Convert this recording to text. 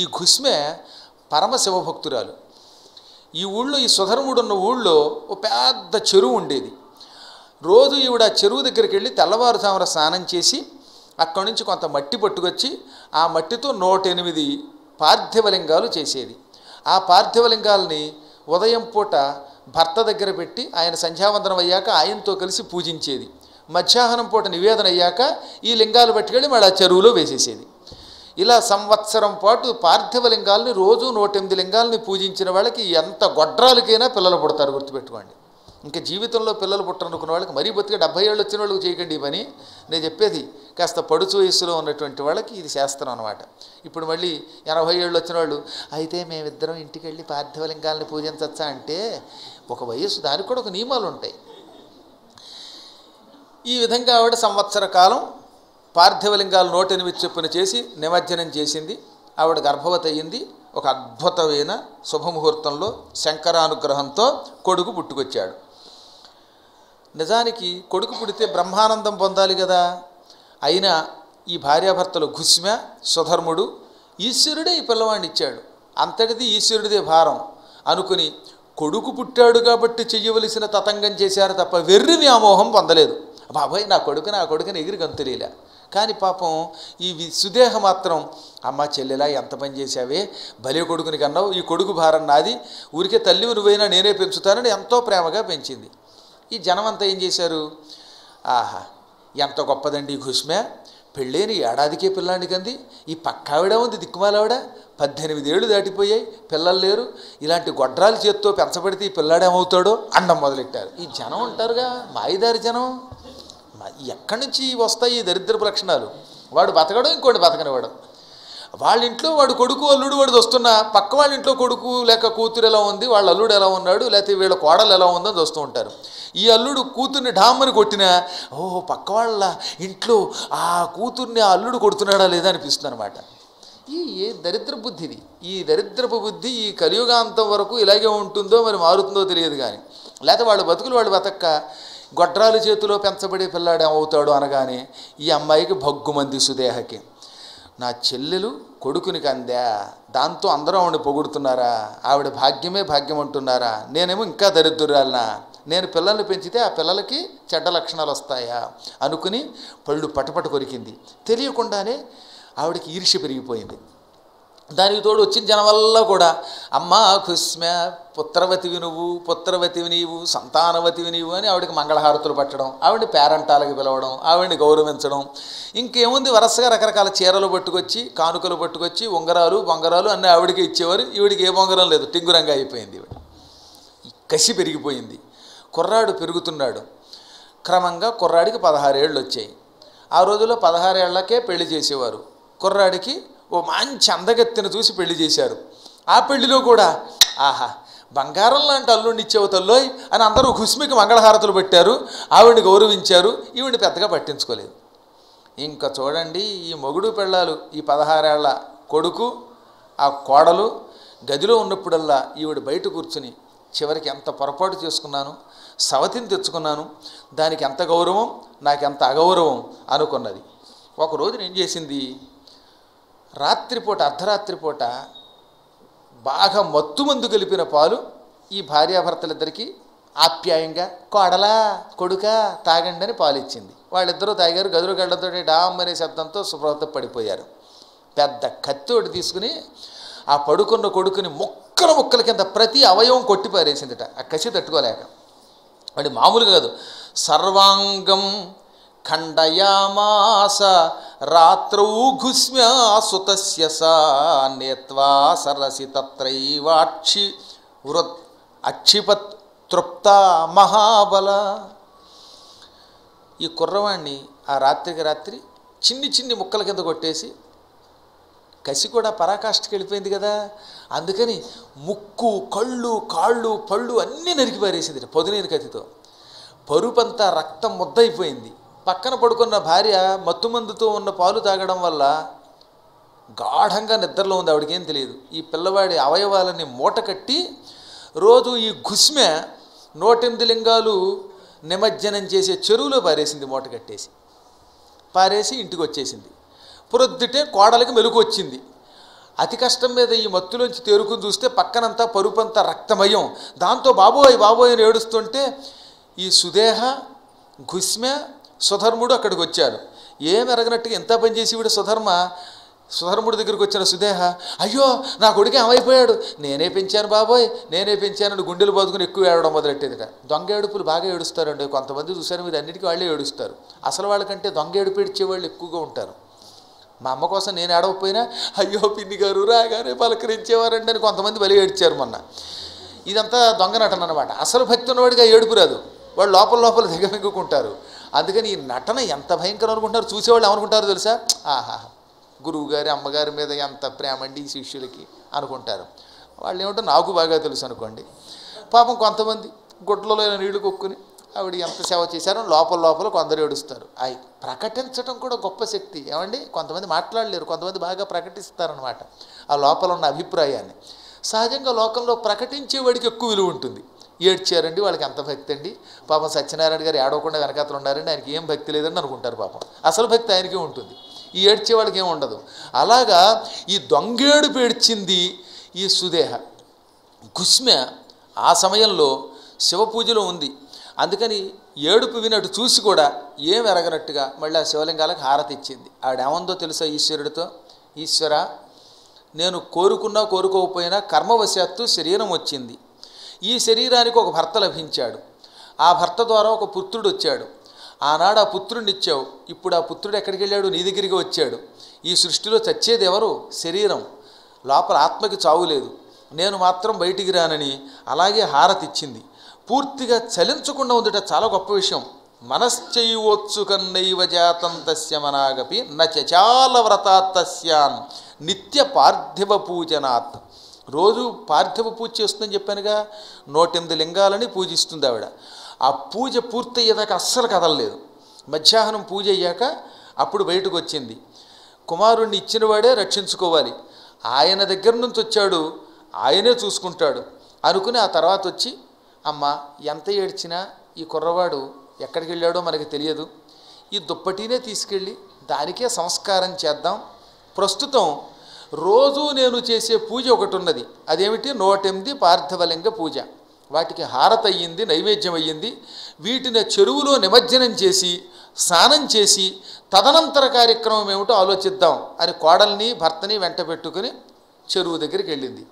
ఈ ఘుస్మె పరమశివభక్తురాలు. ఈ ఊళ్ళో ఈ సుధర్ముడు ఉన్న ఊళ్ళో ఓ పెద్ద చెరువు ఉండేది. రోజు ఈవిడ ఆ చెరువు దగ్గరికి వెళ్ళి తెల్లవారుజామున స్నానం చేసి అక్కడి నుంచి కొంత మట్టి పట్టుకొచ్చి ఆ మట్టితో 108 పార్థివలింగాలు చేసేది. ఆ పార్థివలింగాల్ని ఉదయం పూట భర్త దగ్గర పెట్టి ఆయన సంధ్యావందనం అయ్యాక ఆయనతో కలిసి పూజించేది. మధ్యాహ్నం పూట నివేదన అయ్యాక ఈ లింగాలు పట్టుకెళ్ళి మళ్ళీ ఆ చెరువులో వేసేసేది. ఇలా సంవత్సరం పాటు పార్థివలింగాల్ని రోజు 108 లింగాల్ని పూజించిన వాళ్ళకి ఎంత గొడ్రాలకైనా పిల్లలు పుడతారు, గుర్తుపెట్టుకోండి. ఇంకా జీవితంలో పిల్లలు పుట్టనుకున్న వాళ్ళకి మరీ బతికే 70 ఏళ్ళు వచ్చిన వాళ్ళకి చేయకండి ఈ పని. నేను చెప్పేది కాస్త పడుచు వయస్సులో ఉన్నటువంటి వాళ్ళకి ఇది శాస్త్రం అనమాట. ఇప్పుడు మళ్ళీ 80 ఏళ్ళు వచ్చిన వాళ్ళు అయితే మేమిద్దరం ఇంటికి వెళ్ళి పార్థివలింగాల్ని పూజించచ్చా అంటే ఒక వయస్సు, దానికి కూడా ఒక నియమాలు ఉంటాయి. ఈ విధంగా ఆవిడ సంవత్సర కాలం పార్థివలింగాలు 108 చొప్పున చేసి నిమజ్జనం చేసింది. ఆవిడ గర్భవతి అయ్యింది. ఒక అద్భుతమైన శుభముహూర్తంలో శంకరానుగ్రహంతో కొడుకు పుట్టుకొచ్చాడు. నిజానికి కొడుకు పుడితే బ్రహ్మానందం పొందాలి కదా. అయినా ఈ భార్యాభర్తలు ఘుస్మె సుధర్ముడు ఈశ్వరుడే ఈ పిల్లవాడిని ఇచ్చాడు, అంతటిది ఈశ్వరుడిదే భారం అనుకుని కొడుకు పుట్టాడు కాబట్టి చెయ్యవలసిన తతంగం చేశారు తప్ప వెర్రి వ్యామోహం పొందలేదు. బాబాయ్ నా కొడుకుని ఎగిరి గంతులేలా. కానీ పాపం ఈ సుదేహ మాత్రం అమ్మ చెల్లెలా ఎంత పని చేశావే, భలే కొడుకుని కన్నావు, ఈ కొడుకు భారం నాది, ఊరికే తల్లి నువ్వైనా నేనే పెంచుతానని ఎంతో ప్రేమగా పెంచింది. ఈ జనం అంతా ఏం చేశారు, ఆహా ఎంత గొప్పదండి ఈ ఘుస్మె, పెళ్ళైన ఏడాదికే పిల్లాడికి అంది, ఈ పక్కావిడ ఉంది దిక్కుమాలావిడ, 18 ఏళ్ళు దాటిపోయాయి, పిల్లలు లేరు, ఇలాంటి గొడ్రాల చేత్తో పెంచబడితే ఈ పిల్లాడేమవుతాడో అండం మొదలెట్టారు. ఈ జనం ఉంటారుగా మాయిదారి జనం, ఎక్కడి నుంచి వస్తాయి ఈ దరిద్రపు లక్షణాలు. వాడు బతకడం ఇంకోటి బతకనివాడు. వాళ్ళ ఇంట్లో వాడు కొడుకు అల్లుడు వాడు వస్తున్నా పక్క వాళ్ళ ఇంట్లో కొడుకు లేక కూతురు ఎలా ఉంది, వాళ్ళ అల్లుడు ఎలా ఉన్నాడు, లేకపోతే వీళ్ళ కోడలు ఎలా ఉందని వస్తూ ఉంటారు. ఈ అల్లుడు కూతుర్ని ఢామ్మని కొట్టినా ఓహో పక్క వాళ్ళ ఇంట్లో ఆ కూతుర్ని ఆ అల్లుడు కొడుతున్నాడా లేదా అనిపిస్తుంది అనమాట. ఈ దరిద్ర బుద్ధిది, ఈ దరిద్రపు బుద్ధి ఈ కలియుగాంతం వరకు ఇలాగే ఉంటుందో మరి మారుతుందో తెలియదు. కానీ లేకపోతే వాళ్ళ బతుకులు వాళ్ళు బతక్క గొడ్రాల చేతిలో పెంచబడే పిల్లాడు అవుతాడు అనగానే ఈ అమ్మాయికి భగ్గుమంది సుదేహకి. నా చెల్లెలు కొడుకునికి అందా, దాంతో అందరూ ఆవిడ పొగుడుతున్నారా, ఆవిడ భాగ్యమే భాగ్యం అంటున్నారా, నేనేమో ఇంకా దరిద్రురాలనా, నేను పిల్లల్ని పెంచితే ఆ పిల్లలకి చెడ్డ లక్షణాలు వస్తాయా అనుకుని పళ్ళు పటపట కొరికింది. తెలియకుండానే ఆవిడకి ఈర్ష్య పెరిగిపోయింది. దానికి తోడు వచ్చిన జనం వల్ల కూడా అమ్మా ఘుస్మె పుత్రవతివి నువ్వు, పుత్రవతివి నీవు, సంతానవతివి నీవు అని ఆవిడకి మంగళహారతులు పట్టడం, ఆవిడని పేరంటాలకి పిలవడం, ఆవిడని గౌరవించడం, ఇంకేముంది వరుసగా రకరకాల చీరలు పట్టుకొచ్చి కానుకలు పట్టుకొచ్చి ఉంగరాలు బొంగరాలు అన్నీ ఆవిడకి ఇచ్చేవారు. ఈవిడికి ఏ బొంగరం లేదు, టింగురంగా అయిపోయింది. ఈవిడ కసి పెరిగిపోయింది. కుర్రాడు పెరుగుతున్నాడు. క్రమంగా కుర్రాడికి 16 ఏళ్ళు వచ్చాయి. ఆ రోజుల్లో 16 ఏళ్లకే పెళ్లి చేసేవారు. కుర్రాడికి ఓ మంచి అందగత్తెను చూసి పెళ్లి చేశారు. ఆ పెళ్లిలో కూడా ఆహా బంగారం లాంటి అల్లుడిని ఇచ్చేవు తల్లోయ్ అని అందరూ ఘుస్మెకి మంగళహారతులు పెట్టారు, ఆవిడని గౌరవించారు. ఈవిడిని పెద్దగా పట్టించుకోలేదు. ఇంకా చూడండి ఈ మొగుడు పెళ్ళాలు, ఈ 16 ఏళ్ల కొడుకు ఆ కోడలు గదిలో ఉన్నప్పుడల్లా ఈవిడ బయట కూర్చుని చివరికి ఎంత పొరపాటు చేసుకున్నాను, సవతిని తెచ్చుకున్నాను, దానికి ఎంత గౌరవం నాకెంత అగౌరవం అనుకున్నది. ఒకరోజు ఏం చేసింది, రాత్రిపూట అర్ధరాత్రి పూట బాగా మత్తుమందు కలిపిన పాలు ఈ భార్యాభర్తలిద్దరికీ ఆప్యాయంగా కోడలా కొడుకా తాగండి అని పాలు ఇచ్చింది. వాళ్ళిద్దరూ తాగారు. గదులు గళ్ళతో డామ్ అనే శబ్దంతో సుప్రభత పడిపోయారు. పెద్ద కత్తోటి తీసుకుని ఆ పడుకున్న కొడుకుని ముక్కల కింద ప్రతి అవయవం కొట్టి పారేసిందిట. ఆ కసి తట్టుకోలేక వాడి మామూలుగా కాదు, సర్వాంగం ఖండయామాస రాత్రౌ ఘుస్మ్యా సుతస్య సా నేత్వా సరసి తత్రైవాక్షి వృత్ అక్షిపత్ తృప్త మహాబల. ఈ కుర్రవాణ్ణి ఆ రాత్రికి రాత్రి చిన్ని ముక్కల కింద కొట్టేసి, కసి కూడా పరాకాష్ఠకి వెళ్ళిపోయింది కదా, అందుకని ముక్కు కళ్ళు కాళ్ళు పళ్ళు అన్నీ నరికి పారేసింది పొదునైన కత్తితో. పరుపంతా రక్తం ముద్దయిపోయింది. పక్కన పడుకున్న భార్య మత్తుమందుతో ఉన్న పాలు తాగడం వల్ల గాఢంగా నిద్రలో ఉంది, ఆవిడకేం తెలియదు. ఈ పిల్లవాడి అవయవాలని మూట కట్టి రోజు ఈ ఘుస్మె 108 లింగాలు నిమజ్జనం చేసే చెరువులో పారేసింది. మూట కట్టేసి పారేసి ఇంటికి వచ్చేసింది. పొద్దుటే కోడలికి మెలకు వచ్చింది. అతి కష్టం మీద ఈ మత్తులోంచి తేరుకుని చూస్తే పక్కనంతా పరుపంతా రక్తమయం. దాంతో బాబోయ్ బాబోయ్ అని ఏడుస్తుంటే ఈ సుదేహ, ఘుస్మ్య, సుధర్ముడు అక్కడికి వచ్చారు. ఏం ఎరగనట్టుగా ఎంత పని చేసి వీడు సుధర్ముడి దగ్గరికి వచ్చిన సుదేహ, అయ్యో నా కొడుకు ఏమైపోయాడు, నేనే పెంచాను బాబోయ్, నేనే పెంచానని గుండెలు బాదుకుని ఎక్కువ ఏడవడం మొదలెట్టేదిట. దొంగ ఏడుపులు బాగా ఏడుస్తారండి కొంతమంది, చూసారు మీరు, అన్నిటికీ వాళ్ళే ఏడుస్తారు. అసలు వాళ్ళకంటే దొంగ ఏడుపు ఏడ్చేవాళ్ళు ఎక్కువగా ఉంటారు. మా అమ్మ కోసం నేను ఏడవకపోయినా అయ్యో పిన్ని గారు రాగానే పలకరించేవారండి అని కొంతమంది బలి ఏడ్చారు మొన్న. ఇదంతా దొంగ నటన అనమాట. అసలు భక్తి ఉన్నవాడిగా ఏడుపు రాదు, వాళ్ళు లోపల దిగమింగుకుంటారు. అందుకని ఈ నటన ఎంత భయంకరం అనుకుంటున్నారు, చూసేవాళ్ళు ఏమనుకుంటారు తెలుసా, ఆహా గురువుగారి అమ్మగారి మీద ఎంత ప్రేమ అండి ఈ శిష్యులకి అనుకుంటారు. వాళ్ళు ఏమిటో నాకు బాగా తెలుసు అనుకోండి. పాపం కొంతమంది గుడ్లలో నీళ్లు కొక్కుని ఆవిడ ఎంత సేవ చేశారో లోపల కొందరు ఏడుస్తారు. అవి ప్రకటించడం కూడా గొప్ప శక్తి ఏమండి. కొంతమంది మాట్లాడలేరు, కొంతమంది బాగా ప్రకటిస్తారనమాట ఆ లోపల ఉన్న అభిప్రాయాన్ని. సహజంగా లోకంలో ప్రకటించేవాడికి ఎక్కువ విలువ ఉంటుంది. ఏడ్చారండి వాళ్ళకి ఎంత భక్తి అండి, పాపం సత్యనారాయణ గారు ఏడవకుండా వెనకాతలు ఉన్నారండి, ఆయనకి ఏం భక్తి లేదని అనుకుంటారు. పాపం అసలు భక్తి ఆయనకే ఉంటుంది, ఈ ఏడ్చే వాళ్ళకి ఏమి ఉండదు. అలాగా ఈ దొంగేడు పేడ్చింది ఈ సుదేహ. ఘుస్మ్య ఆ సమయంలో శివపూజలో ఉంది. అందుకని ఏడుపు వినట్టు చూసి కూడా ఏం ఎరగనట్టుగా మళ్ళీ ఆ శివలింగాలకు హారతి ఇచ్చింది. ఆవిడేమందో తెలుసా ఈశ్వరుడితో, ఈశ్వర నేను కోరుకున్నా కోరుకోకపోయినా కర్మవశాత్తు శరీరం వచ్చింది. ఈ శరీరానికి ఒక భర్త లభించాడు, ఆ భర్త ద్వారా ఒక పుత్రుడు వచ్చాడు. ఆనాడు ఆ పుత్రుడిని ఇచ్చావు, ఇప్పుడు ఆ పుత్రుడు ఎక్కడికి వెళ్ళాడు, నీ దగ్గరికి వచ్చాడు. ఈ సృష్టిలో చచ్చేది ఎవరు, శరీరం, లోపల ఆత్మకి చావు లేదు, నేను మాత్రం బయటికి రానని అలాగే హారతి ఇచ్చింది. పూర్తిగా చలించకుండా ఉందిట, చాలా గొప్ప విషయం. మనశ్చైవోత్సు కన్నైవ జాతం తస్య మనాగపి నచాల వ్రతాత్తస్యాన్ నిత్య పార్థివ పూజనాత్. రోజు పార్థివ పూజ చేస్తుందని చెప్పానుగా, 108 లింగాలని పూజిస్తుంది ఆవిడ. ఆ పూజ పూర్తయ్యేదాకా అస్సలు కదలలేదు. మధ్యాహ్నం పూజ అయ్యాక అప్పుడు బయటకు వచ్చింది. కుమారుణ్ణి ఇచ్చినవాడే రక్షించుకోవాలి, ఆయన దగ్గర నుంచి వచ్చాడు, ఆయనే చూసుకుంటాడు అనుకుని ఆ తర్వాత వచ్చి, అమ్మ ఎంత ఏడ్చినా ఈ కుర్రవాడు ఎక్కడికి వెళ్ళాడో మనకి తెలియదు, ఈ దుప్పటినే తీసుకెళ్ళి దానికే సంస్కారం చేద్దాం. ప్రస్తుతం రోజు నేను చేసే పూజ ఒకటి ఉన్నది, అదేమిటి 108 పార్థివలింగ పూజ. వాటికి హారతి అయ్యింది, నైవేద్యం అయ్యింది. వీటిని చెరువులో నిమజ్జనం చేసి స్నానం చేసి తదనంతర కార్యక్రమం ఏమిటో ఆలోచిద్దాం అని కోడల్ని భర్తని వెంట పెట్టుకుని చెరువు దగ్గరికి వెళ్ళింది.